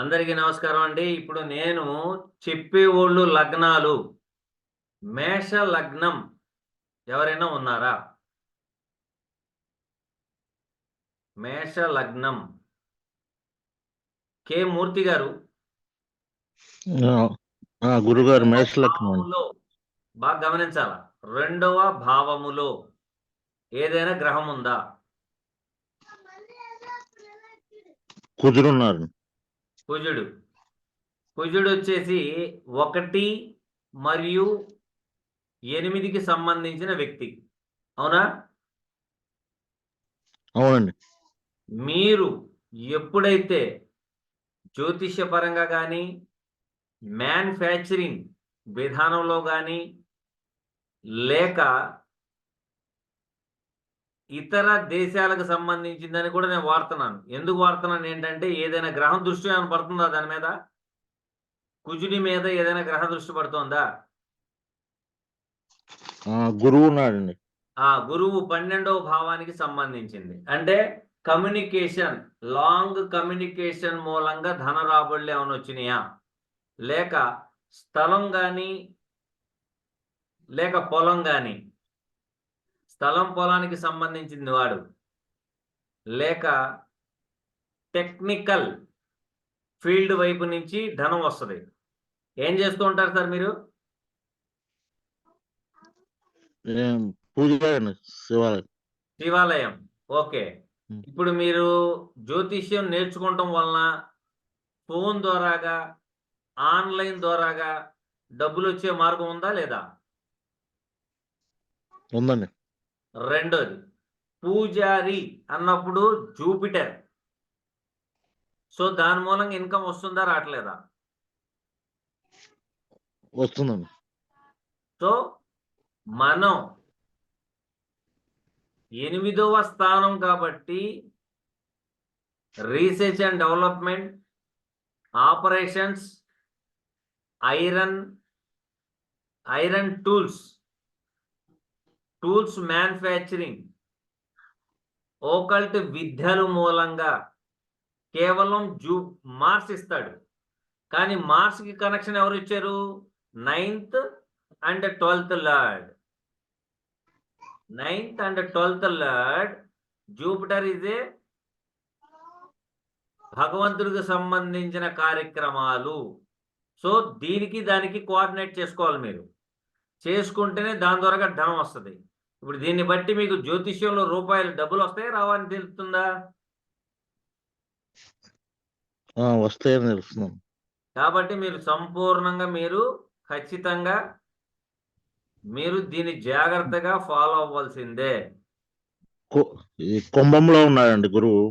అందరికీ నమస్కారం అండి. ఇప్పుడు నేను చెప్పేవోళ్ళు లగ్నాలు మేష లగ్నం ఎవరైనా ఉన్నారా? మేష లగ్నం కె మూర్తి గారు గురుగారు రెండవ మేష లగ్నం అండి. భావములో బాగా గమనించాల. రెండవ భావములో ఏదైనా గ్రహం ఉందా? కుజుడున్నారు. కుజుడు. కుజుడు వచ్చేసి 1 మరియు 8కి సంబంధించిన వ్యక్తి. అవునా? అవునండి. మీరు ఎప్పుడైతే జ్యోతిష్య పరంగా కానీ మ్యానుఫ్యాక్చరింగ్ విధానంలో కానీ లేక ఇతర దేశాలకు సంబంధించిందని కూడా నేను వాడుతున్నాను. ఎందుకు వాడుతున్నాను ఏంటంటే ఏదైనా గ్రహం దృష్టి ఏమైనా పడుతుందా దాని మీద? కుజుడి మీద ఏదైనా గ్రహ దృష్టి పడుతుందా? గురువు ఉన్నాడండి. గురువు 12వ భావానికి సంబంధించింది. అంటే కమ్యూనికేషన్, లాంగ్ కమ్యూనికేషన్ మూలంగా ధన రాబడులు ఏమైనా వచ్చినాయా, లేక స్థలం కానీ లేక పొలం కానీ, స్థలం పొలానికి సంబంధించింది వాడు, లేక టెక్నికల్ ఫీల్డ్ వైపు నుంచి ధనం వస్తుంది. ఏం చేస్తూ ఉంటారు సార్ మీరు? శివాలయం. ఓకే. ఇప్పుడు మీరు జ్యోతిష్యం నేర్చుకోవటం వలన ఫోన్ ద్వారాగా ఆన్లైన్ ద్వారాగా డబ్బులు వచ్చే మార్గం ఉందా లేదా? ఉందండి. రెండోది, పూజారి అన్నప్పుడు జూపిటర్. సో దాని మూలంగా ఇన్కమ్ వస్తుందా రావట్లేదా? వస్తుందండి. సో మనం 8వ స్థానం కాబట్టి research and development, operations, iron tools manufacturing, occult విద్యల మూలంగా కేవలం మార్స్ ఇస్తాడు. కానీ మార్స్కి కనెక్షన్ ఎవరు ఇచ్చారు? 9th and 12th lord. 9th and 12th lord Jupiter ఇదే భగవంతుడికి సంబంధించిన కార్యక్రమాలు. సో దీనికి దానికి కోఆర్డినేట్ చేసుకోవాలి. మీరు చేసుకుంటేనే దాని ద్వారా ధనం వస్తుంది. ఇప్పుడు దీన్ని బట్టి మీకు జ్యోతిష్యంలో రూపాయలు డబ్బులు వస్తాయి రావని తెలుస్తుందా? వస్తాయని తెలుస్తున్నాం. కాబట్టి మీరు సంపూర్ణంగా ఖచ్చితంగా దీన్ని జాగ్రత్తగా ఫాలో అవ్వాల్సిందే. కుంభంలో ఉన్నాడండి గురువు.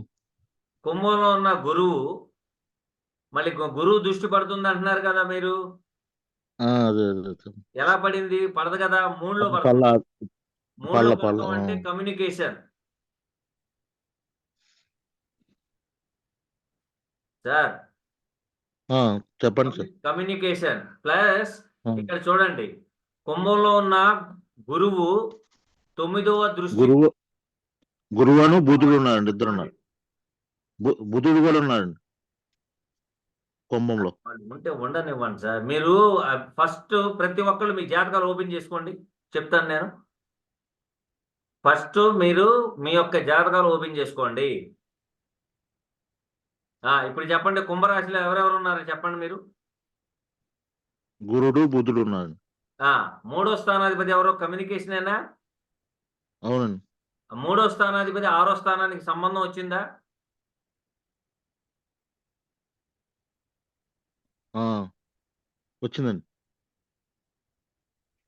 కుంభంలో ఉన్న గురువు మళ్ళీ గురువు దృష్టి పడుతుంది అంటున్నారు కదా మీరు. ఎలా పడింది? పడదు కదా, 3లో పడుతుంది. 3లో పడడం అంటే కమ్యూనికేషన్. సార్ చెప్పండి సార్. కమ్యూనికేషన్ ప్లస్ ఇక్కడ చూడండి, కుంభంలో ఉన్న గురువు 9వ దృష్టి. గురువును బుధుడు ఉన్నాడండి, ఇద్దరు ఉన్నారు. బుధుడు కూడా ఉన్నాడండి కుంభంలో. ఉంటే ఉండనివ్వండి సార్. మీరు ఫస్ట్ ప్రతి ఒక్కళ్ళు మీ జాతకాలు ఓపెన్ చేసుకోండి, చెప్తాను నేను. ఫస్ట్ మీరు మీ యొక్క జాతకాలు ఓపెన్ చేసుకోండి. ఇప్పుడు చెప్పండి, కుంభరాశిలో ఎవరెవరు ఉన్నారు చెప్పండి మీరు. గురుడు బుధుడు ఉన్నారు. 3వ స్థానాధిపతి ఎవరో? కమ్యూనికేషనేనా? అవునండి. 3వ స్థానాధిపతి 6వ స్థానానికి సంబంధం వచ్చిందా? వచ్చిందండి.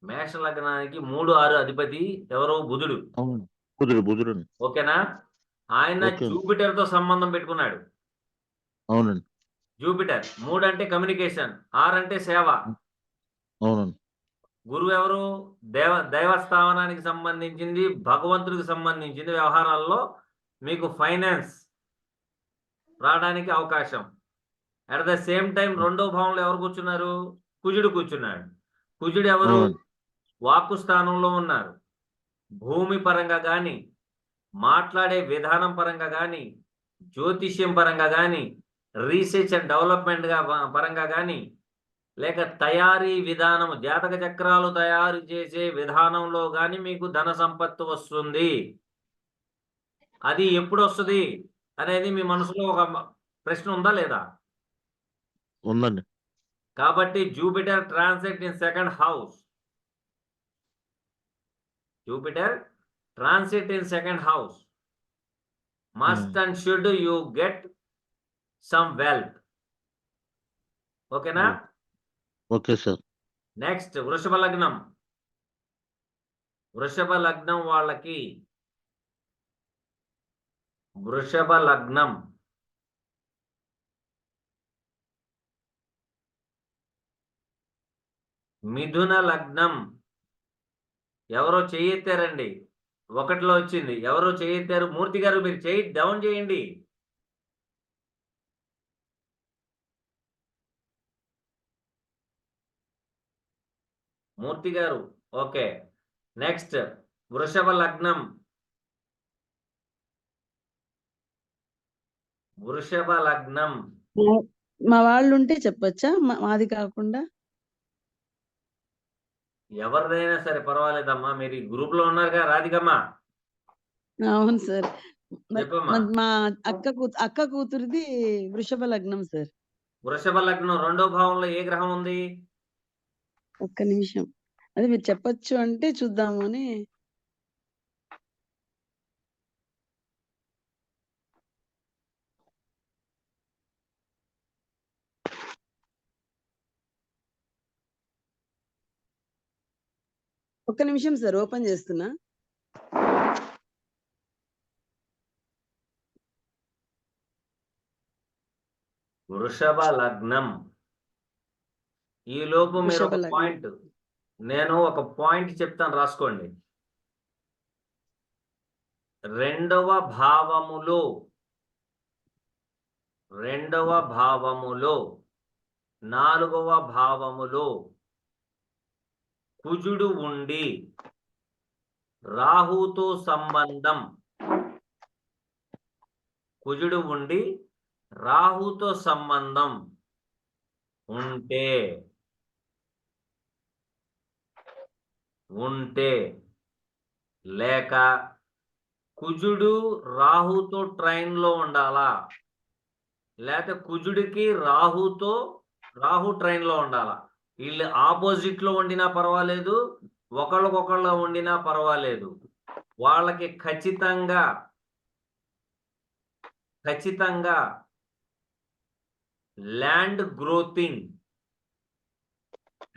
మేష లగ్నానికి 3, 6 అధిపతి ఎవరు? బుధుడు. బుధుడు. ఓకేనా? ఆయన జూపిటర్ తో సంబంధం పెట్టుకున్నాడు. అవునండి. జూపిటర్ 3 అంటే కమ్యూనికేషన్, 6 అంటే సేవ. అవునండి. గురువు ఎవరు? దైవస్థానానికి సంబంధించింది, భగవంతుడికి సంబంధించింది. వ్యవహారాల్లో మీకు ఫైనాన్స్ రావడానికి అవకాశం. అట్ ద సేమ్ టైం 2వ భావంలో ఎవరు కూర్చున్నారు? కుజుడు కూర్చున్నాడు. కుజుడు ఎవరు? వాక్కు స్థానంలో ఉన్నారు. భూమి పరంగా కానీ, మాట్లాడే విధానం పరంగా కానీ, జ్యోతిష్యం పరంగా కానీ, రీసెర్చ్ అండ్ డెవలప్మెంట్ పరంగా కానీ, లేక తయారీ విధానం, జాతక చక్రాలు తయారు చేసే విధానంలో కానీ మీకు ధన సంపత్తు వస్తుంది. అది ఎప్పుడు వస్తుంది అనేది మీ మనసులో ఒక ప్రశ్న ఉందా లేదా? ఉందండి. కాబట్టి Jupiter transit in second house. Jupiter transit in second house. Must and should you get some wealth. ఓకేనా? Okay sir. నెక్స్ట్ వృషభ లగ్నం. వృషభ లగ్నం వాళ్ళకి వృషభ లగ్నం మిథున లగ్నం. ఎవరో చేయెత్తారండి, ఒకటిలో వచ్చింది. ఎవరో చేయెత్తారు? మూర్తి గారు మీరు చేయి డౌన్ చేయండి. మూర్తి గారు ఓకే. నెక్స్ట్ వృషభ లగ్నం. వృషభ లగ్నం మా వాళ్ళు ఉంటే చెప్పొచ్చా? మాది కాకుండా ఎవరిదైనా సరే పర్వాలేదమ్మా. మీరు ఈ గ్రూప్ లో ఉన్నారుగా రాధికమ్మా, అవును సార్. చెప్పమ్మా. మా అక్క కూతురిది వృషభ లగ్నం సార్. వృషభ లగ్నం రెండో భావంలో ఏ గ్రహం ఉంది? ఒక్క నిమిషం, అదే మీరు చెప్పొచ్చు అంటే చూద్దాము అని. ఒక్క నిమిషం సార్, ఓపెన్ చేస్తున్నా. వృషభ లగ్నం. ఈ లోపు మీరు ఒక పాయింట్, నేను ఒక పాయింట్ చెప్తాను, రాసుకోండి. రెండవ భావములో నాలుగవ భావములో కుజుడు ఉండి రాహుతో సంబంధం, కుజుడు ఉండి రాహుతో సంబంధం ఉంటే లేక కుజుడు రాహుతో ట్రైన్ లో ఉండాలా, లేక కుజుడికి రాహు ట్రైన్ లో ఉండాలా. వీళ్ళు ఆపోజిట్ లో ఉండినా పర్వాలేదు, ఒకళ్ళకొకళ్ళు ఉండినా పర్వాలేదు. వాళ్ళకి ఖచ్చితంగా ల్యాండ్ గ్రోతింగ్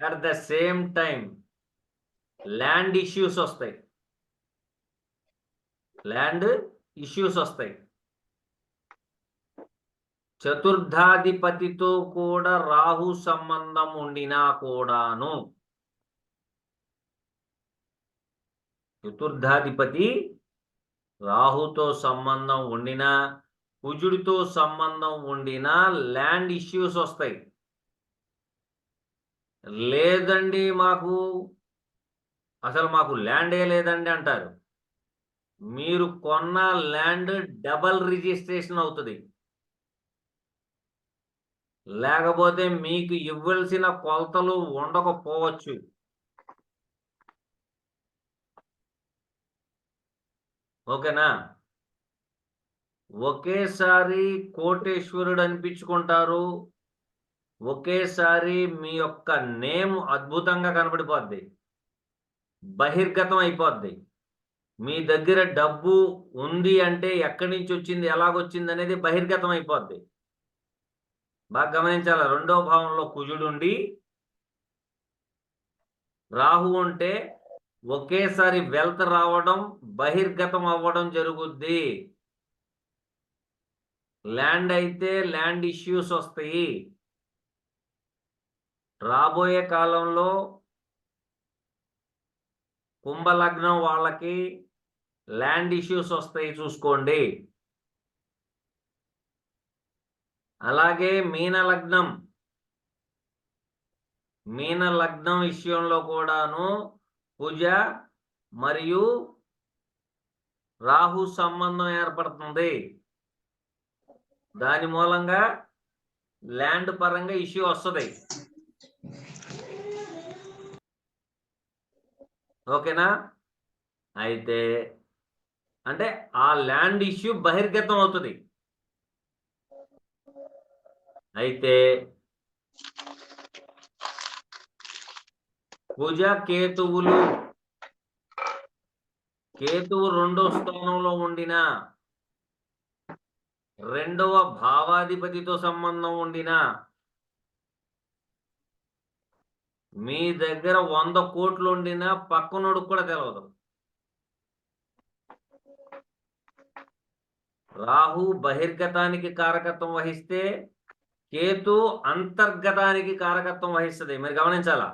at the same time land issues వస్తాయి. చతుర్థాధిపతితో కూడా రాహు సంబంధం ఉండినా కూడాను, చతుర్థాధిపతి రాహుతో సంబంధం ఉండినా, కుజుడితో సంబంధం ఉండినా ల్యాండ్ ఇష్యూస్ వస్తాయి. లేదండి అసలు మాకు ల్యాండే లేదండి అంటారు. మీరు కొన్న ల్యాండ్ డబల్ రిజిస్ట్రేషన్ అవుతుంది. లేకపోతే మీకు ఇవ్వాల్సిన కొలతలు ఉండకపోవచ్చు. ఓకేనా? ఒకేసారి కోటేశ్వరుడు అనిపించుకుంటారు, ఒకేసారి మీ యొక్క నేమ్ అద్భుతంగా కనబడిపోద్ది, బహిర్గతం అయిపోద్ది. మీ దగ్గర డబ్బు ఉంది అంటే ఎక్కడి నుంచి వచ్చింది, ఎలాగొచ్చింది అనేది బహిర్గతం అయిపోద్ది. బాగా గమనించాల. రెండో భావంలో కుజుడు ఉండి రాహు ఉంటే ఒకేసారి వెల్త్ రావడం, బహిర్గతం అవ్వడం జరుగుద్ది. ల్యాండ్ అయితే ల్యాండ్ ఇష్యూస్ వస్తాయి. రాబోయే కాలంలో కుంభలగ్నం వాళ్ళకి ల్యాండ్ ఇష్యూస్ వస్తాయి, చూసుకోండి. అలాగే మీన లగ్నం విషయంలో కూడాను కుజ మరియు రాహు సంబంధం ఏర్పడుతుంది. దాని మూలంగా ల్యాండ్ పరంగా ఇష్యూ వస్తుంది. ఓకేనా? అయితే అంటే ఆ ల్యాండ్ ఇష్యూ బహిర్గతం అవుతుంది. అయితే కుజ కేతువులు, కేతువు 2వ స్థానంలో ఉండినా, 2వ భావాధిపతితో సంబంధం ఉండినా, మీ దగ్గర 100 కోట్లు ఉండినా పక్కనోడికి కూడా తెలియదు. రాహు బహిర్గతానికి కారకత్వం వహిస్తే కేతు అంతర్గతానికి కారకత్వం వహిస్తుంది. మీరు గమనించాలా?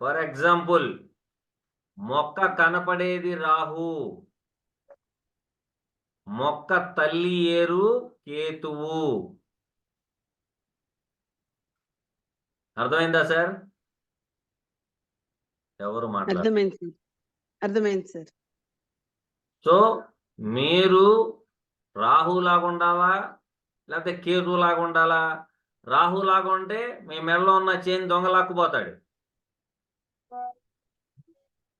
ఫర్ ఎగ్జాంపుల్, మొక్క కనపడేది రాహు, మొక్క తల్లి ఏరు కేతువు. అర్థమైందా సార్? ఎవరు మాట్లాడారు? అర్థమైంది సార్, అర్థమైంది సార్. సో మీరు రాహులాగా ఉండాలా లేకపోతే కేతులాగా ఉండాలా? రాహులాగా ఉంటే మీ మెడలో ఉన్న చైన్ దొంగ లాక్కుపోతాడు.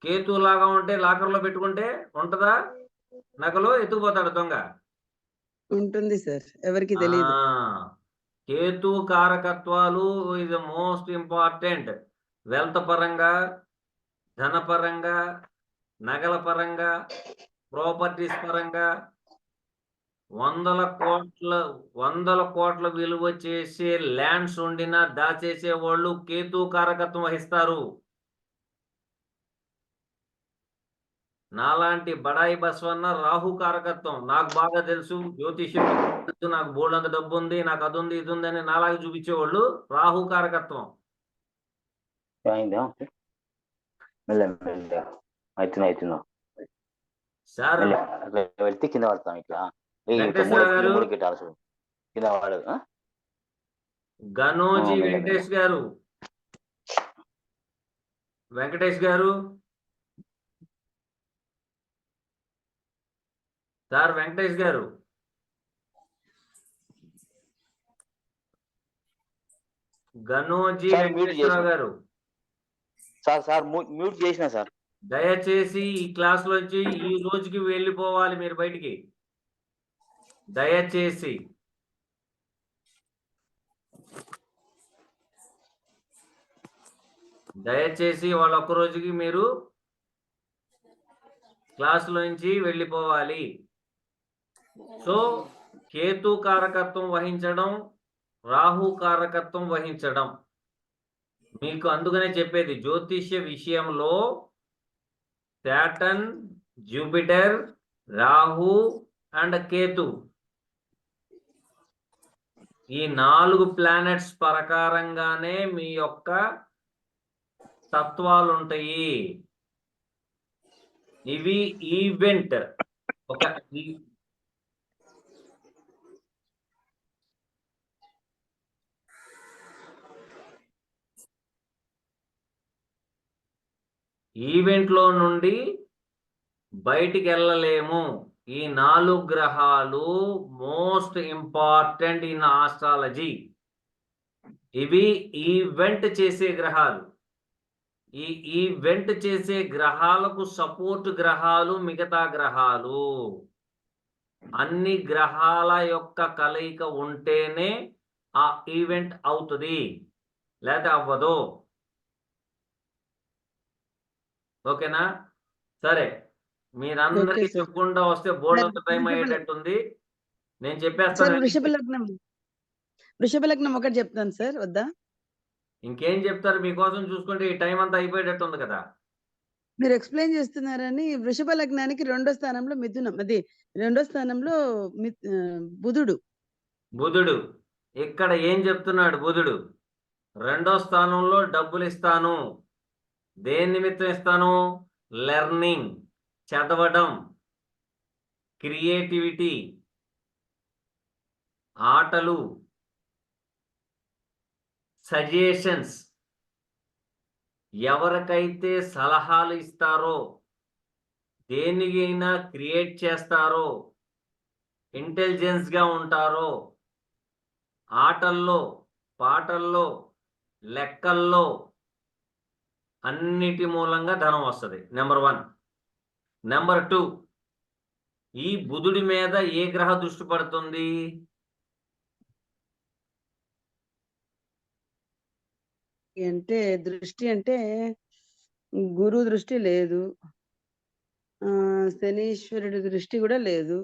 కేతులాగా ఉంటే లాకర్లో పెట్టుకుంటే ఉంటదా? నగలు ఎత్తుకుపోతాడు దొంగ. ఉంటుంది సార్, ఎవరికి తెలియదు. కేతు కారకత్వాలు ఇది మోస్ట్ ఇంపార్టెంట్. వెల్త్ పరంగా, ధన పరంగా, నగల పరంగా, ప్రాపర్టీస్ పరంగా 100 కోట్ల విలువ చేసే ల్యాండ్స్ ఉండినా దాచేసే వాళ్ళు కేతు కారకత్వం వహిస్తారు. నాలాంటి బడాయి బస్వన్న రాహు కారకత్వం. నాకు బాగా తెలుసు జ్యోతిష్యం, నాకు బోల్డంత డబ్బు ఉంది, నాకు అది ఉంది ఇది ఉంది అని నాలాగా చూపించేవాళ్ళు రాహు కారకత్వం. సార్ వెళ్తే కింద పడతాం ఇట్లా వెంకటేశ్వర గారు, కింద పడదు. గనోజీ వెంకటేష్ గారు, వెంకటేష్ గారు సార్, వెంకటేష్ గారు, గనోజీ వెంకటేశ్వర గారు, సార్ మ్యూట్ చేసిన సార్. దయచేసి ఈ క్లాస్ లోంచి ఈ రోజుకి వెళ్ళిపోవాలి మీరు బయటికి. దయచేసి వాళ్ళ ఒక్క రోజుకి మీరు క్లాస్ లోంచి వెళ్ళిపోవాలి. సో కేతు కారకత్వం వహించడం, రాహు కారకత్వం వహించడం మీకు అందుకనే చెప్పేది జ్యోతిష్య విషయంలో Saturn, Jupiter, Rahu and Ketu ఈ 4 ప్లానెట్స్ ప్రకారంగానే మీ యొక్క తత్వాలు ఉంటాయి. ఇవి ఈవెంట్ ఒక ఈవెంట్ లో నుండి బయటికి వెళ్ళలేము. ఈ 4 గ్రహాలు మోస్ట్ ఇంపార్టెంట్ ఇన్ ఆస్ట్రాలజీ. ఇవి ఈవెంట్ చేసే గ్రహాలు. ఈ ఈవెంట్ చేసే గ్రహాలకు సపోర్ట్ గ్రహాలు మిగతా గ్రహాలు. అన్ని గ్రహాల యొక్క కలయిక ఉంటేనే ఆ ఈవెంట్ అవుతుంది, లేదా అవ్వదు. ఓకేనా? సరే, మీరందరికీ చెప్పకుండా వస్తే బోర్డు అంత టైం అయ్యేటట్టుంది. నేను చెప్పేస్తాను. వృషభ లగ్నం ఒకటి చెప్తాను సార్, వద్దా? ఇంకేం చెప్తారు? మీకోసం చూసుకుంటే ఈ టైం అంతా అయిపోయేటట్టు ఉంది కదా. మీరు ఎక్స్ప్లెయిన్ చేస్తున్నారని. వృషభ లగ్నానికి 2వ స్థానంలో మిథునం, అది 2వ స్థానంలో బుధుడు. ఇక్కడ ఏం చెప్తున్నాడు బుధుడు? 2వ స్థానంలో డబ్బులు ఇస్తాను. దేని నిమిత్తం ఇస్తాను? లెర్నింగ్, చదవడం, క్రియేటివిటీ, ఆటలు, సజెషన్స్. ఎవరికైతే సలహాలు ఇస్తారో, దేనికైనా క్రియేట్ చేస్తారో, ఇంటెలిజెన్స్ గా ఉంటారో, ఆటల్లో, పాటల్లో, లెక్కల్లో అన్నిటి మూలంగా ధనం వస్తుంది. నెంబర్ 1. నెంబర్ 2, ఈ బుధుడి మీద ఏ గ్రహ దృష్టి పడుతుంది? అంటే దృష్టి అంటే గురు దృష్టి లేదు, శనీశ్వరుడి దృష్టి కూడా లేదు,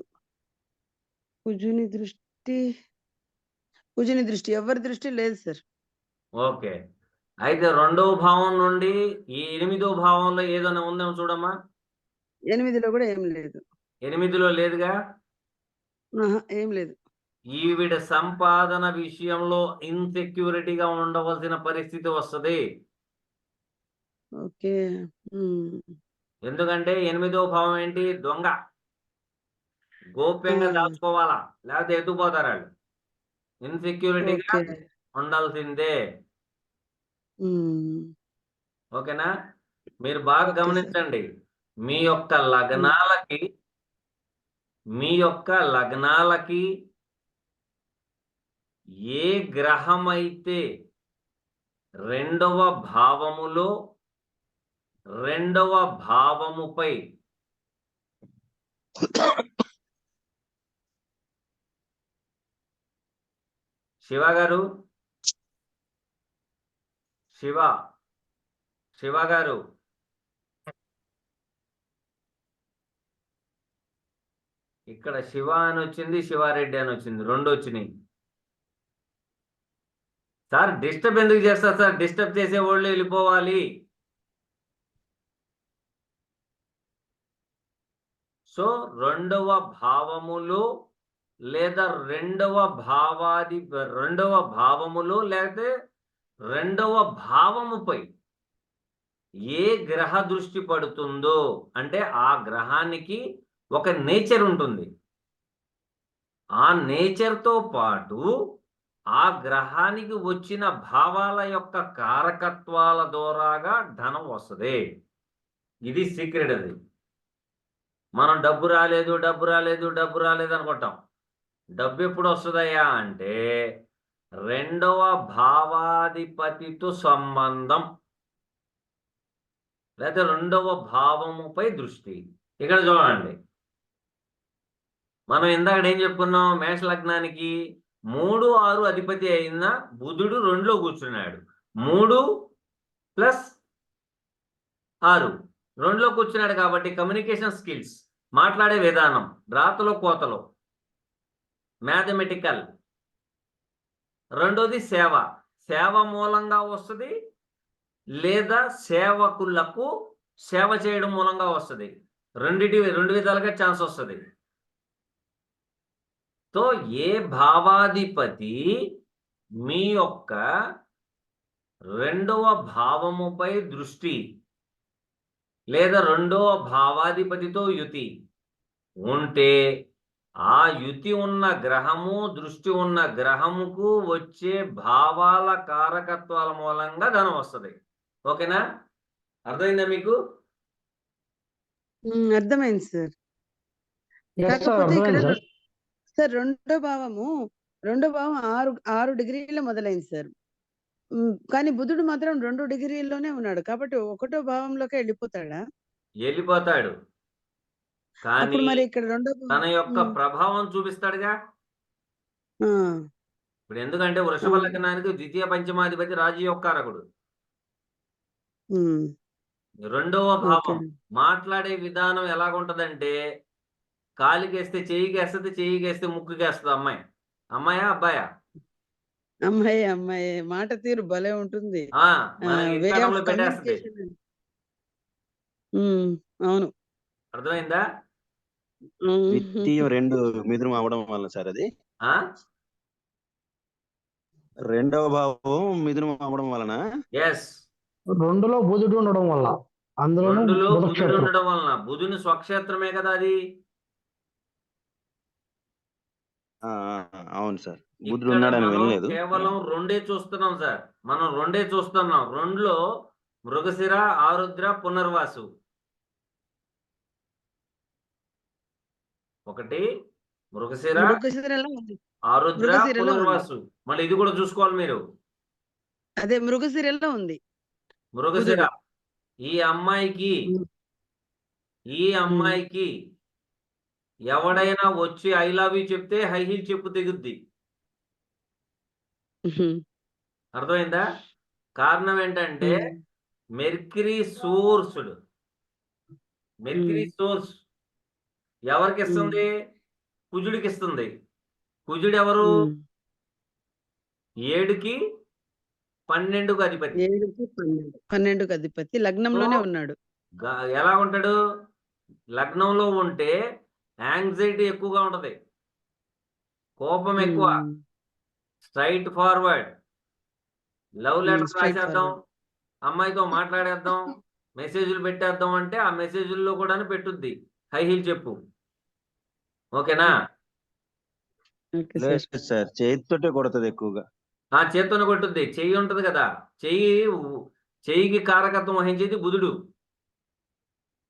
కుజుని దృష్టి ఎవరి దృష్టి లేదు సార్. ఓకే, అయితే 2వ భావం నుండి ఈ 8వ భావంలో ఏదైనా ఉందేమో చూడమ్మా. 8లో కూడా ఏం లేదు. 8లో లేదుగా. ఏం లేదు. ఈవిడ సంపాదన విషయంలో ఇన్సెక్యూరిటీగా ఉండవలసిన పరిస్థితి వస్తుంది. ఓకే. ఎందుకంటే 8వ భావం ఏంటి? దొంగ. గోప్యంగా దాచుకోవాలా, లేకపోతే ఎత్తుకుపోతారు వాళ్ళు. ఇన్సెక్యూరిటీగా ఉండాల్సిందే. ఓకేనా? మీరు బాగా గమనించండి. మీ యొక్క లగ్నాలకి ఏ గ్రహం అయితే 2వ భావములో 2వ భావముపై శివ గారు, శివ గారు, ఇక్కడ శివ అని వచ్చింది, శివారెడ్డి అని వచ్చింది, 2 వచ్చినాయి. సార్ డిస్టర్బ్ ఎందుకు చేస్తారు సార్? డిస్టర్బ్ చేసే వాళ్ళు వెళ్ళిపోవాలి. సో 2వ భావములో లేదా 2వ భావములో లేకపోతే 2వ భావముపై ఏ గ్రహ దృష్టి పడుతుందో అంటే ఆ గ్రహానికి ఒక నేచర్ ఉంటుంది. ఆ నేచర్తో పాటు ఆ గ్రహానికి వచ్చిన భావాల యొక్క కారకత్వాల ద్వారాగా ధనం వస్తుంది. ఇది సీక్రెట్. అది మనం డబ్బు రాలేదు అనుకుంటాం. డబ్బు ఎప్పుడు వస్తుందయ్యా అంటే 2వ భావాధిపతితో సంబంధం లేదా 2వ భావముపై దృష్టి. ఇక్కడ చూడండి, మనం ఇందాక ఏం చెప్పుకున్నాం? మేష లగ్నానికి 3, 6 అధిపతి అయిన బుధుడు 2లో కూర్చున్నాడు. 3 + 6 2లో కూర్చున్నాడు కాబట్టి కమ్యూనికేషన్ స్కిల్స్, మాట్లాడే విధానం, రాతలో కోతలో, మ్యాథమెటికల్. 2వది సేవ మూలంగా వస్తుంది లేదా సేవకులకు సేవ చేయడం మూలంగా వస్తుంది. 2 విధాలుగా ఛాన్స్ వస్తుంది. తో ఏ భావాధిపతి మీ యొక్క 2వ భావముపై దృష్టి లేదా 2వ భావాధిపతితో యుతి ఉంటే ఆ యుతి ఉన్న గ్రహము, దృష్టి ఉన్న గ్రహముకు వచ్చే భావాల కారకత్వాల మూలంగా ధనం వస్తుంది. ఓకేనా? అర్థమైందా మీకు? అర్థమైంది సార్. కాకపోతే ఇక్కడ సార్ 2వ భావం 6 డిగ్రీల మొదలైంది సార్. కానీ బుధుడు మాత్రం 2 డిగ్రీల్లోనే ఉన్నాడు కాబట్టి 1వ భావంలోకి వెళ్ళిపోతాడా? వెళ్ళిపోతాడు. కానీ మరి ఇక్కడ తన యొక్క ప్రభావం చూపిస్తాడుగా. ఇప్పుడు ఎందుకంటే వృషభ లగ్నానికి 2వ పంచమాధిపతి రాజయోగకారకుడు. 2వ భావం మాట్లాడే విధానం ఎలాగుంటదంటే కాలికేస్తే చెయ్యికేస్తుంది, చెయ్యికేస్తే ముక్కుకేస్తుంది. అమ్మాయా అబ్బాయా? అమ్మాయి మాట తీరు భలే ఉంటుంది. పెట్టేస్తుంది. అవును, అర్థమైందా? ద్వితీయం 2 మిథునం అవడం వల్ల సార్ అది 2వ భావం మిథునం అవడం వలన 2లో బుధుడు ఉండడం వల్ల, అందులో బుధుడు ఉండడం వలన. బుధుని స్వక్షేత్రమే కదా అది. అవును సార్, బుధుడు ఉన్నాడని వినలేదు. కేవలం 2 చూస్తున్నాం సార్. మనం 2 చూస్తున్నాం. 2లో మృగశిర, ఆరుద్ర, పునర్వాసు. 1 మృగశిర, మృగశిరలో ఉంది. ఆరుద్ర, మృగశిరలో ఉంది. పునర్వాసు. మళ్ళీ ఇది కూడా చూసుకోవాలి మీరు. అదే మృగశిరలో ఉంది మృగశిర. బుధుడు. ఈ అమ్మాయికి ఉమ్, ఈ అమ్మాయికి ఎవడైనా వచ్చి ఐ లవ్ యూ చెప్తే హై హీల్ చెప్పు తెగుద్ది. ఉహుం, అర్థమైందా? కారణం ఏంటంటే ఉమ్, మెర్క్యూరీ సోర్స్డ్. మెర్క్యూరీ సోర్స్ ఎవరికి ఇస్తుంది? కుజుడికి ఇస్తుంది. కుజుడు ఎవరు? ఉమ్. 7కి 12కు అధిపతి. 7కి 12కి అధిపతి లగ్నంలోనే ఉన్నాడు. ఎలా ఉంటాడు? లగ్నంలో ఉంటే యాంగ్జైటీ ఎక్కువగా ఉంటది, కోపం ఎక్కువ, um, straight forward. Love letter straight రాసేద్దాం, forward. అమ్మాయితో మాట్లాడేద్దాం, మెసేజ్లు పెట్టేద్దాం అంటే ఆ మెసేజ్ల్లో కూడా పెట్టుద్ది హై హీల్ చెప్పు. ఓకేనా? Okay sir. లేదు సార్, చేతితోటే కొడుతుంది ఎక్కువగా. ఆ చేత్తోనే కొట్టుద్ది. చెయ్యి ఉంటది కదా, చెయ్యికి కారకత్వం వహించేది బుధుడు.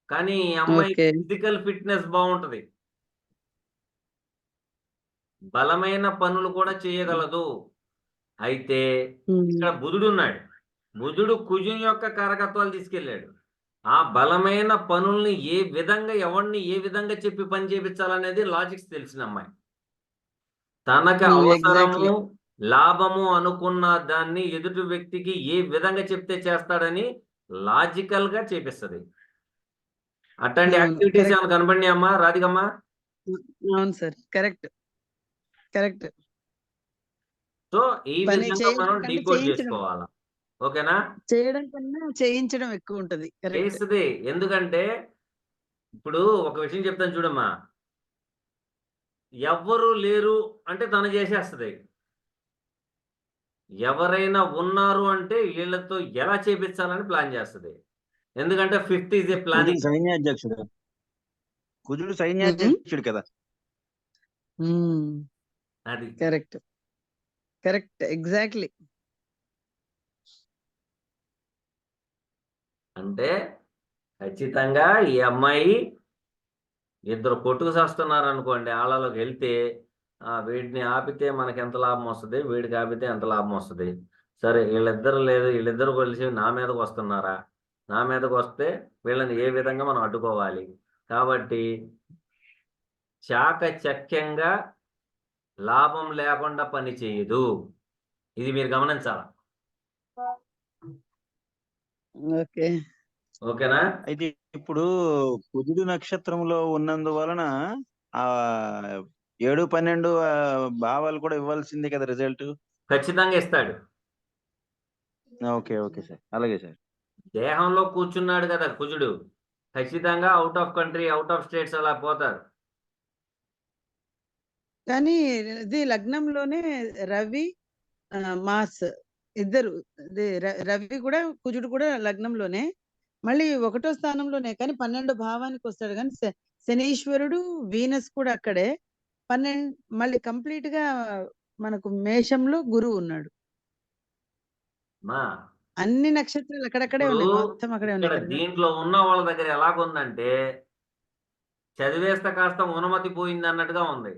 కానీ ఈ అమ్మాయి ఓకే. ఫిజికల్ ఫిట్నెస్ బాగుంటది, బలమైన పనులు కూడా చేయగలదు. అయితే ఉమ్, ఇక్కడ బుధుడు ఉన్నాడు. బుధుడు కుజుని యొక్క కారకత్వాలు తీసుకెళ్ళాడు. ఆ బలమైన పనుల్ని ఏ విధంగా, ఎవరిని ఏ విధంగా చెప్పి పని చేపించాలనేది లాజిక్స్ తెలిసిన అమ్మాయి. తనకు అవసరము, exactly. లాభము అనుకున్న దాన్ని ఎదుటి వ్యక్తికి ఏ విధంగా చెప్తే చేస్తాడని లాజికల్ గా చేపిస్తుంది. అట్లాంటి అవును, యాక్టివిటీస్ correct. ఏమైనా కనబడినాయి అమ్మా రాధికమ్మా? అవును సార్, కరెక్ట్. సో ఈ పని విధంగా చేయడం మనం కంటే డీకోడ్ చేయించడం, చేసుకోవాలా. ఓకేనా? చేయడం కన్నా చేయించడం ఎక్కువ ఉంటది. కరెక్ట్. చేస్తుంది. ఎందుకంటే ఇప్పుడు ఒక విషయం చెప్తాను చూడమ్మా, ఎవ్వరు లేరు అంటే తను చేసేస్తుంది. ఎవరైనా ఉన్నారు అంటే వీళ్ళతో ఎలా చేపించాలని ప్లాన్ చేస్తుంది. ఎందుకంటే 5th ఈజ్ ఏ కుజుడు ప్లానింగ్. సైన్యాధ్యక్షుడు. కుజుడు సైన్యాధ్యక్షుడు కదా. అది కరెక్ట్, ఎగ్జాక్ట్లీ. అంటే ఖచ్చితంగా ఈ అమ్మాయి ఇద్దరు కొట్టుకు చేస్తున్నారు అనుకోండి, ఆళ్ళలోకి వెళ్తే వీడిని ఆపితే మనకి ఎంత లాభం వస్తుంది, వీడికి ఆపితే ఎంత లాభం వస్తుంది. సరే వీళ్ళిద్దరు లేదు, వీళ్ళిద్దరు కలిసి నా మీదకి వస్తున్నారా, నా మీదకి వస్తే వీళ్ళని ఏ విధంగా మనం అడ్డుకోవాలి. కాబట్టి చాకచక్యంగా లాభం లేకుండా పని చేయదు. ఇది మీరు గమనించాలి. ఓకే. ఓకేనా? అయితే ఇప్పుడు కుజుడు నక్షత్రంలో ఉన్నందువలన ఆ 7-12 భావాలు కూడా ఇవ్వాల్సిందే కదా రిజల్ట్. ఖచ్చితంగా ఇస్తాడు. ఓకే సార్, అలాగే సార్. దేహంలో కూర్చున్నాడు కదా కుజుడు, ఖచ్చితంగా out of country, out of states అలా పోతారు. కానీ ఇది లగ్నంలోనే రవి, మాస్ ఇద్దరు, రవి కూడా కుజుడు కూడా లగ్నంలోనే, మళ్ళీ 1వ స్థానంలోనే, కానీ 12 భావానికి వస్తాడు. కానీ శనీశ్వరుడు, వీనస్ కూడా అక్కడే. 12 మళ్ళీ కంప్లీట్ గా మనకు మేషంలో గురువు ఉన్నాడు. అన్ని నక్షత్రాలు అక్కడక్కడే ఉన్నాయి, మొత్తం అక్కడే ఇక్కడ ఉన్నాయి. దీంట్లో ఉన్న వాళ్ళ దగ్గర ఎలాగుందంటే చదివేస్తే కాస్త ఉనుమతి పోయింది అన్నట్టుగా ఉంది.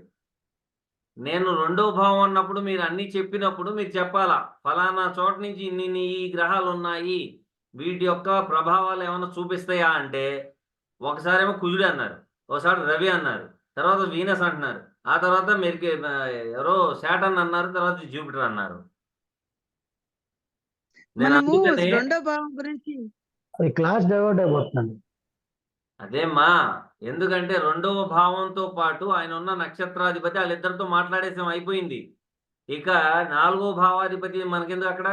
నేను 2వ భావం అన్నప్పుడు మీరు అన్ని చెప్పినప్పుడు మీరు చెప్పాలా, ఫలానా చోట నుంచి ఇన్ని ఈ గ్రహాలు ఉన్నాయి, వీటి యొక్క ప్రభావాలు ఏమైనా చూపిస్తాయా అంటే ఒకసారేమో కుజుడు అన్నారు, ఒకసారి రవి అన్నారు, తర్వాత వీనస్ అంటున్నారు, ఆ తర్వాత మీరు ఎవరో శాటర్న్ అన్నారు, తర్వాత జూపిటర్ అన్నారు. మనము 2వ భావం గురించి అది క్లాస్ డైవర్ట్ అయిపోతుందండి. అదేమ్మా, ఎందుకంటే 2వ భావంతో పాటు ఆయన ఉన్న నక్షత్రాధిపతి వాళ్ళిద్దరితో మాట్లాడేసాం, అయిపోయింది. ఇక 4వ భావాధిపతి మనకెందుకు అక్కడ?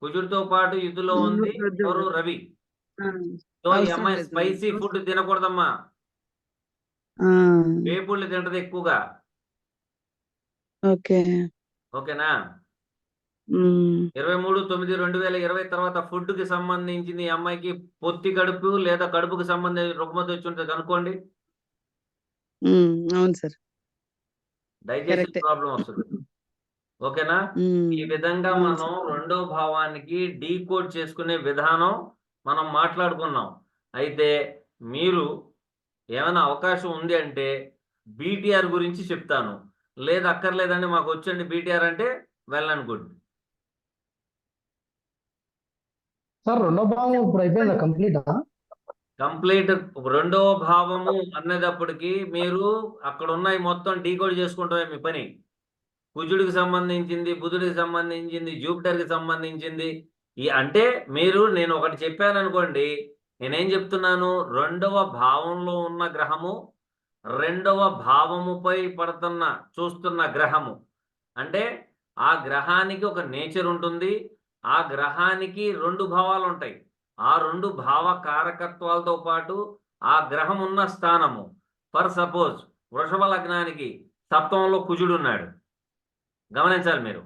కుజుడితో పాటు యుద్ధలో ఉంది ఎవరు? రవి. సో ఈ అమ్మాయి స్పైసీ ఫుడ్ తినకూడదమ్మా, వేపుళ్ళు తింటది ఎక్కువగా. ఓకేనా? 23/9/2020 తర్వాత ఫుడ్ కి సంబంధించింది ఈ అమ్మాయికి పొత్తి కడుపు లేదా కడుపుకి సంబంధించిన రుగ్మత వచ్చి ఉంటుంది కనుక్కోండి. అవును సార్, డైజెషన్ ప్రాబ్లం వస్తుంది. ఓకేనా? ఈ విధంగా మనం 2వ భావానికి డీకోడ్ చేసుకునే విధానం మనం మాట్లాడుకున్నాం. అయితే మీరు ఏమైనా అవకాశం ఉంది అంటే బీటీఆర్ గురించి చెప్తాను, లేదు అక్కర్లేదండి మాకు వచ్చండి బీటీఆర్ అంటే వెల్ అండ్ గుడ్. సార్ రెండో భాగం ఇప్పుడు అయిపోయిందా కంప్లీటా? కంప్లీట్ రెండవ భావము అన్నదప్పటికి మీరు అక్కడ ఉన్నాయి మొత్తం డీకోడ్ చేసుకుంటామే మీ పని. కుజుడికి సంబంధించింది, బుధుడికి సంబంధించింది, జూపిటర్కి సంబంధించింది. అంటే నేను ఒకటి చెప్పాను అనుకోండి, నేనేం చెప్తున్నాను, రెండవ భావంలో ఉన్న గ్రహము రెండవ భావముపై చూస్తున్న గ్రహము అంటే ఆ గ్రహానికి ఒక నేచర్ ఉంటుంది, ఆ గ్రహానికి 2 భావాలు ఉంటాయి. ఆ 2 భావ కారకత్వాలతో పాటు ఆ గ్రహం ఉన్న స్థానము. ఫర్ సపోజ్ వృషభ లగ్నానికి సప్తమంలో కుజుడు ఉన్నాడు, గమనించాలి మీరు.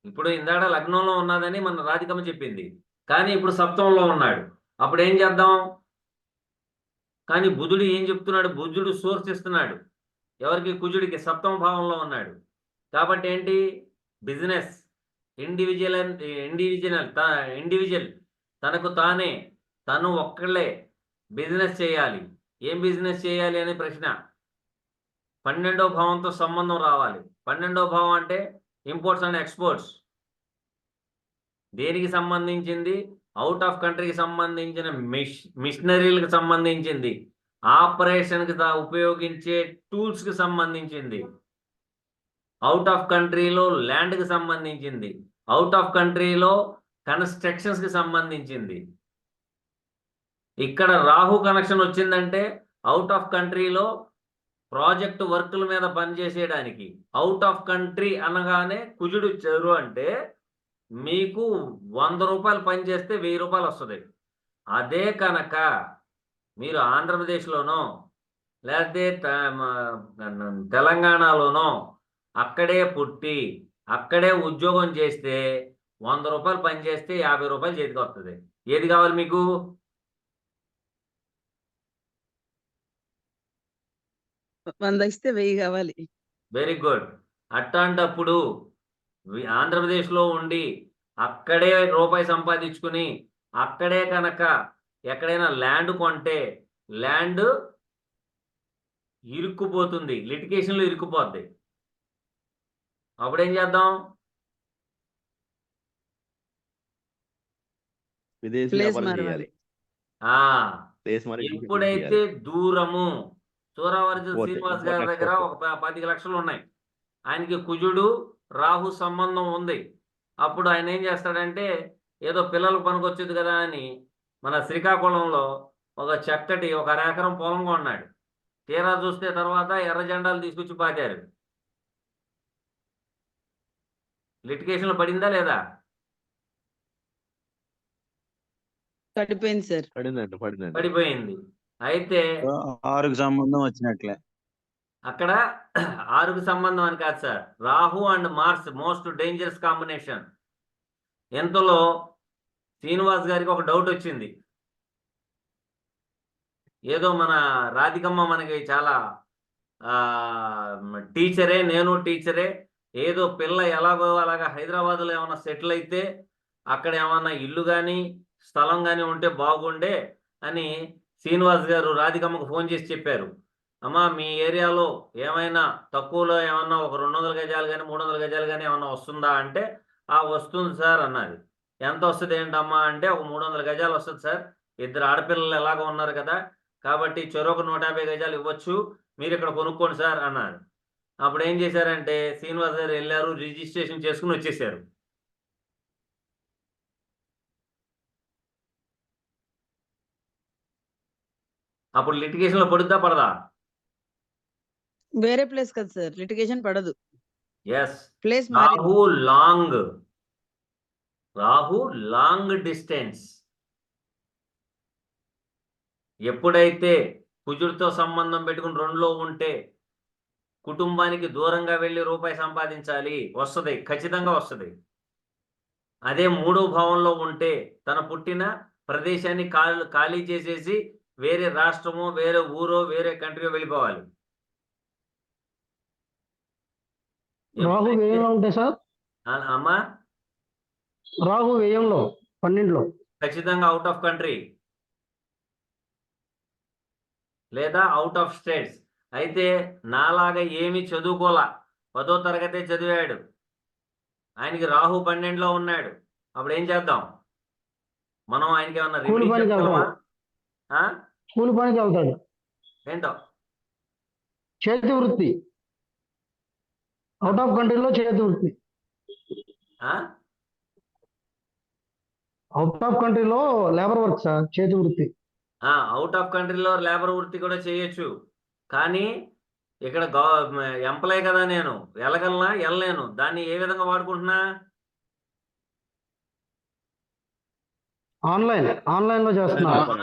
ఇప్పుడు ఇందాక లగ్నంలో ఉన్నదని మన రాధికమ్మ చెప్పింది, కానీ ఇప్పుడు సప్తమంలో ఉన్నాడు. అప్పుడు ఏం చేద్దాం? కానీ బుధుడు ఏం చెప్తున్నాడు? బుధుడు సోర్స్ ఇస్తున్నాడు ఎవరికి? కుజుడికి. సప్తమ భావంలో ఉన్నాడు కాబట్టి ఏంటి? బిజినెస్, ఇండివిజువల్ తనకు తానే, తను ఒక్కళ్ళే బిజినెస్ చేయాలి. ఏం బిజినెస్ చేయాలి అనే ప్రశ్న. 12వ భావంతో సంబంధం రావాలి. 12వ భావం అంటే ఇంపోర్ట్స్ అండ్ ఎక్స్పోర్ట్స్. దేనికి సంబంధించింది? అవుట్ ఆఫ్ కంట్రీకి సంబంధించిన మిషనరీలకు సంబంధించింది, ఆపరేషన్కి ఉపయోగించే టూల్స్కి సంబంధించింది, అవుట్ ఆఫ్ కంట్రీలో ల్యాండ్కి సంబంధించింది, అవుట్ ఆఫ్ కంట్రీలో కన్స్ట్రక్షన్స్కి సంబంధించింది. ఇక్కడ రాహు కనెక్షన్ వచ్చిందంటే అవుట్ ఆఫ్ కంట్రీలో ప్రాజెక్ట్ వర్కుల మీద పనిచేసేయడానికి. అవుట్ ఆఫ్ కంట్రీ అనగానే కుజుడు ఇచ్చారు అంటే మీకు 100 రూపాయలు పని చేస్తే 1000 రూపాయలు వస్తుంది. అదే కనుక మీరు ఆంధ్రప్రదేశ్లోనో లేకపోతే తెలంగాణలోనో అక్కడే పుట్టి అక్కడే ఉద్యోగం చేస్తే 100 రూపాయలు పని చేస్తే 50 రూపాయలు చేతికి వస్తుంది. ఏది కావాలి మీకు? వంద ఇస్తే 1000 కావాలి. Very good. అట్లాంటప్పుడు ఆంధ్రప్రదేశ్లో ఉండి అక్కడే రూపాయి సంపాదించుకుని అక్కడే కనుక ఎక్కడైనా ల్యాండ్ కొంటే ల్యాండ్ ఇరుక్కుపోతుంది, లిటిగేషన్లో ఇరుక్కుపోద్ది. అప్పుడేం చేద్దాం? విదేశీ ప్లేస్ వ్యాపారం మారవాలి. చేయాలి. దేశం మారి ఎప్పుడైతే దూరము సూరావర్జున పోతే శ్రీనివాస్ గారి దగ్గర ఒక 25 లక్షలు ఉన్నాయి, ఆయనకి కుజుడు రాహు సంబంధం ఉంది. అప్పుడు ఆయన ఏం చేస్తాడంటే ఏదో పిల్లలకు పనికొచ్చేది కదా అని మన శ్రీకాకుళంలో ఒక చక్కటి 1 ఎకరం పొలం కొన్నాడు. తీరా చూస్తే తర్వాత ఎర్ర జెండాలు తీసుకొచ్చి పాతారు. లిటిగేషన్లో పడిందా లేదా? పడిపోయింది సార్. పడిందండి. పడిపోయింది. అయితే 6కి సంబంధం వచ్చినట్లే. అక్కడ 6కు సంబంధం అని కాదు sir, Rahu and Mars most dangerous combination. ఎంతలో శ్రీనివాస్ గారికి ఒక డౌట్ వచ్చింది. ఏదో మన రాధికమ్మ మనకి చాలా టీచరే, నేను టీచరే, ఏదో పిల్ల ఎలాగో అలాగా హైదరాబాద్లో ఏమైనా సెటిల్ అయితే అక్కడ ఏమన్నా ఇల్లు కానీ స్థలం కానీ ఉంటే బాగుండే అని శ్రీనివాస్ గారు రాధికమ్మకు ఫోన్ చేసి చెప్పారు. అమ్మా మీ ఏరియాలో ఏమైనా తక్కువలో ఏమన్నా ఒక 200 గజాలు కానీ 300 గజాలు కానీ ఏమన్నా వస్తుందా అంటే వస్తుంది సార్ అన్నది. ఎంత వస్తుంది ఏంటమ్మా అంటే ఒక 300 గజాలు వస్తుంది సార్, 2 ఆడపిల్లలు ఎలాగో ఉన్నారు కదా కాబట్టి చెరొక 150 గజాలు ఇవ్వచ్చు, మీరు ఇక్కడ కొనుక్కోండి సార్ అన్నారు. అప్పుడు ఏం చేశారంటే శ్రీనివాస్ గారు వెళ్ళారు, రిజిస్ట్రేషన్ చేసుకుని వచ్చేసారు. అప్పుడు లిటిగేషన్లో పడుద్దా పడదా? వేరే ప్లేస్ కదా సార్, లిటిగేషన్ పడదు. Yes. Place Rahu long distance. ఎప్పుడైతే కుజుడితో సంబంధం పెట్టుకుని 2లో ఉంటే కుటుంబానికి దూరంగా వెళ్ళి రూపాయి సంపాదించాలి, వస్తుంది, ఖచ్చితంగా వస్తుంది. అదే 3వ భావంలో ఉంటే తన పుట్టిన ప్రదేశాన్ని ఖాళీ చేసేసి వేరే రాష్ట్రమో వేరే ఊరో వేరే కంట్రీలో వెళ్ళిపోవాలి. రాహు వ్యయంలో ఉంటాయి సార్. అమ్మా రాహు వ్యయంలో 12లో ఖచ్చితంగా అవుట్ ఆఫ్ కంట్రీ. లేదా అవుట్ ఆఫ్ స్టేట్స్. అయితే నాలాగా ఏమి చదువుకోలా, 10వ తరగతే చదివాడు, ఆయనకి రాహు 12లో ఉన్నాడు, అప్పుడు ఏం చేద్దాం? మనం ఆయనకి ఏమన్నా కూలి రెమెడీ పనికి చెప్పగలమా? వెళ్తాడు. కూలి పనికి వెళ్తాడు. ఏంటో చేతి వృత్తి, అవుట్ ఆఫ్ కంట్రీలో చేతి వృత్తి, ఆ? అవుట్ ఆఫ్ కంట్రీలో లేబర్ వర్క్ సార్, చేతి వృత్తి. అవుట్ ఆఫ్ కంట్రీలో లేబర్ వృత్తి కూడా చేయొచ్చు, కానీ ఇక్కడ ఎంప్లాయ్ కదా, నేను వెళ్ళగలనా? వెళ్ళలేను. దాన్ని ఏ విధంగా వాడుకుంటున్నా? ఆన్లైన్ లో చేస్తున్నారు.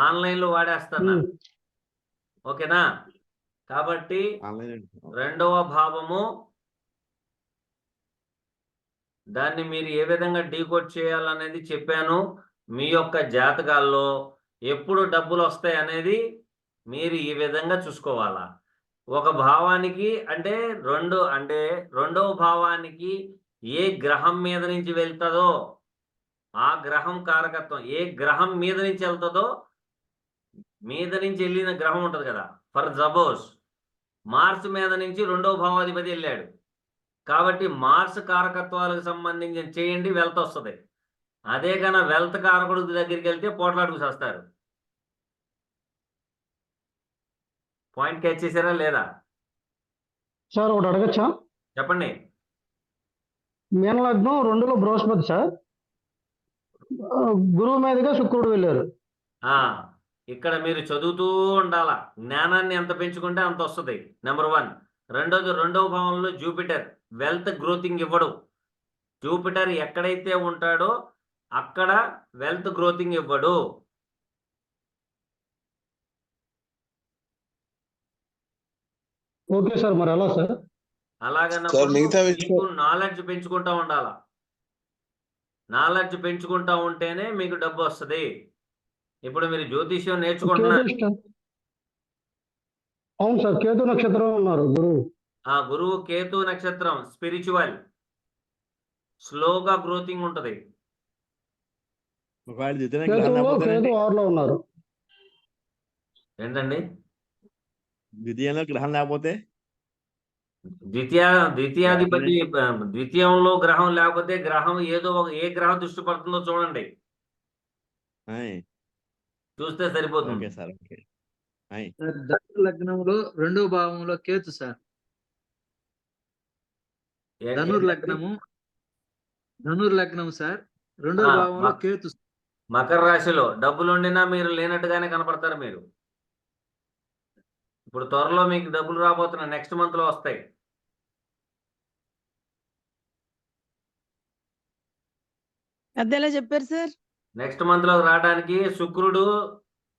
ఆన్లైన్ లో వాడేస్తున్నా. ఉమ్. ఓకేనా? కాబట్టి ఆన్లైన్ 2వ భావము, దాన్ని మీరు ఏ విధంగా డీకోడ్ చేయాలనేది చెప్పాను. మీ యొక్క జాతకాల్లో ఎప్పుడు డబ్బులు వస్తాయి అనేది మీరు ఈ విధంగా చూసుకోవాలా. ఒక భావానికి అంటే రెండవ భావానికి ఏ గ్రహం మీద నుంచి వెళ్తుందో ఆ గ్రహం కారకత్వం, ఏ గ్రహం మీద నుంచి వెళ్తుందో, మీద నుంచి వెళ్ళిన గ్రహం ఉంటుంది కదా, ఫర్ సపోజ్ మార్స్ మీద నుంచి 2వ భావాధిపతి వెళ్ళాడు, కాబట్టి మార్స్ కారకత్వాలకు సంబంధించిన చేయండి, వెల్త్ వస్తుంది. అదే కన్నా వెల్త్ కారకుడు దగ్గరికి వెళ్తే పోట్లాడుకు చేస్తారు. పాయింట్ క్యాచ్ చేశారా లేదా? సార్ ఒకటి అడగచ్చా? చెప్పండి. మీన లగ్నం 2లో బృహస్పతి సార్, గురువు మీదుగా శుక్రుడు వెళ్ళారు. ఇక్కడ మీరు చదువుతూ ఉండాలా. జ్ఞానాన్ని ఎంత పెంచుకుంటే అంత వస్తుంది, నెంబర్ 1. రెండోది, 2వ భావంలో జూపిటర్ వెల్త్ గ్రోతింగ్ ఇవ్వడు. జూపిటర్ ఎక్కడైతే ఉంటాడో అక్కడ వెల్త్ గ్రోతింగ్ ఇవ్వడు. ఓకే సార్, మరి ఎలా సార్? అలాగన్నప్పుడు మీకు నాలెడ్జ్ పెంచుకుంటా ఉండాలా. నాలెడ్జ్ పెంచుకుంటా ఉంటేనే మీకు డబ్బు వస్తుంది. ఇప్పుడు మీరు జ్యోతిష్యం నేర్చుకుంటున్నారు. అవును సార్, కేతు నక్షత్రం ఉన్నారు గురువు. గురువు కేతు నక్షత్రం స్పిరిచువల్, స్లోగా గ్రోతింగ్ ఉంటది. కేతు 6లో ఉన్నారు. ఏంటండి? ద్వితీయంలో గ్రహం లేకపోతే ద్వితీయాధిపతి, ద్వితీయంలో గ్రహం లేకపోతే గ్రహం ఏ గ్రహం దృష్టి పడుతుందో చూడండి, చూస్తే సరిపోతుంది. సార్ ధను లగ్నంలో 2వ భావంలో కేతు సార్. ధనుర్లగ్నం సార్, 2వ భావంలో కేతు. మకర రాశిలో డబ్బులుండినా మీరు లేనట్టుగానే కనపడతారు మీరు. ఇప్పుడు త్వరలో మీకు డబ్బులు రాబోతున్నాయి, నెక్స్ట్ మంత్ లో వస్తాయి. అదెలా చెప్పారు సార్? నెక్స్ట్ మంత్ లో రావడానికి శుక్రుడు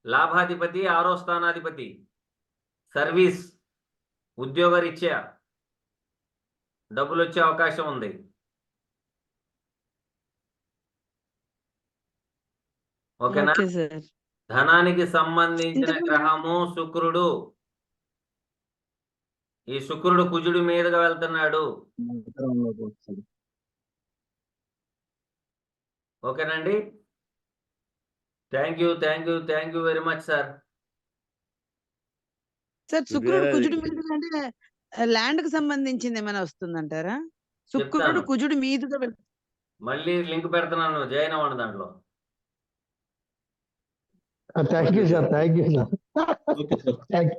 లాభాధిపతి, 6వ స్థానాధిపతి, సర్వీస్, ఉద్యోగరీత్యా డబ్బులు వచ్చే అవకాశం ఉంది. ఓకేనా? ధనానికి సంబంధించిన గ్రహము శుక్రుడు. ఈ శుక్రుడు కుజుడి మీదుగా వెళ్తున్నాడు. ఓకేనండి? Thank you very much sir. Sir శుక్రుడు కుజుడు మీదుగా అంటే ల్యాండ్ కి సంబంధించింది ఏమైనా వస్తుందంటారా? శుక్రుడు కుజుడు మీదుగా మళ్ళీ లింక్ పెడుతున్నాను, జాయిన్ అవ్వండి దాంట్లో. Thank you sir.